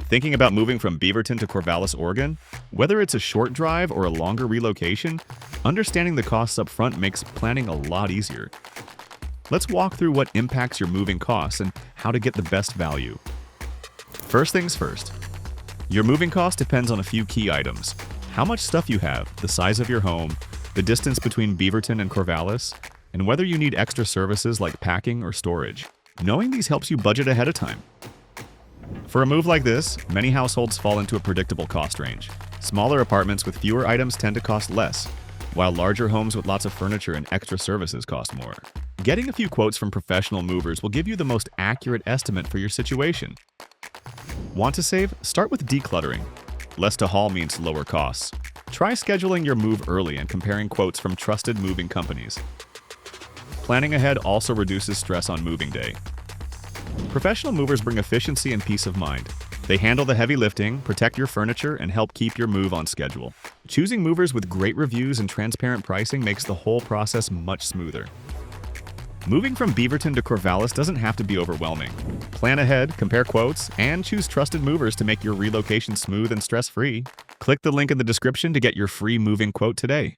Thinking about moving from Beaverton to Corvallis, Oregon? Whether it's a short drive or a longer relocation, understanding the costs up front makes planning a lot easier. Let's walk through what impacts your moving costs and how to get the best value. First things first. Your moving cost depends on a few key items: how much stuff you have, the size of your home, the distance between Beaverton and Corvallis, and whether you need extra services like packing or storage. Knowing these helps you budget ahead of time. For a move like this, many households fall into a predictable cost range. Smaller apartments with fewer items tend to cost less, while larger homes with lots of furniture and extra services cost more. Getting a few quotes from professional movers will give you the most accurate estimate for your situation. Want to save? Start with decluttering. Less to haul means lower costs. Try scheduling your move early and comparing quotes from trusted moving companies. Planning ahead also reduces stress on moving day. Professional movers bring efficiency and peace of mind. They handle the heavy lifting, protect your furniture, and help keep your move on schedule. Choosing movers with great reviews and transparent pricing makes the whole process much smoother. Moving from Beaverton to Corvallis doesn't have to be overwhelming. Plan ahead, compare quotes, and choose trusted movers to make your relocation smooth and stress-free. Click the link in the description to get your free moving quote today.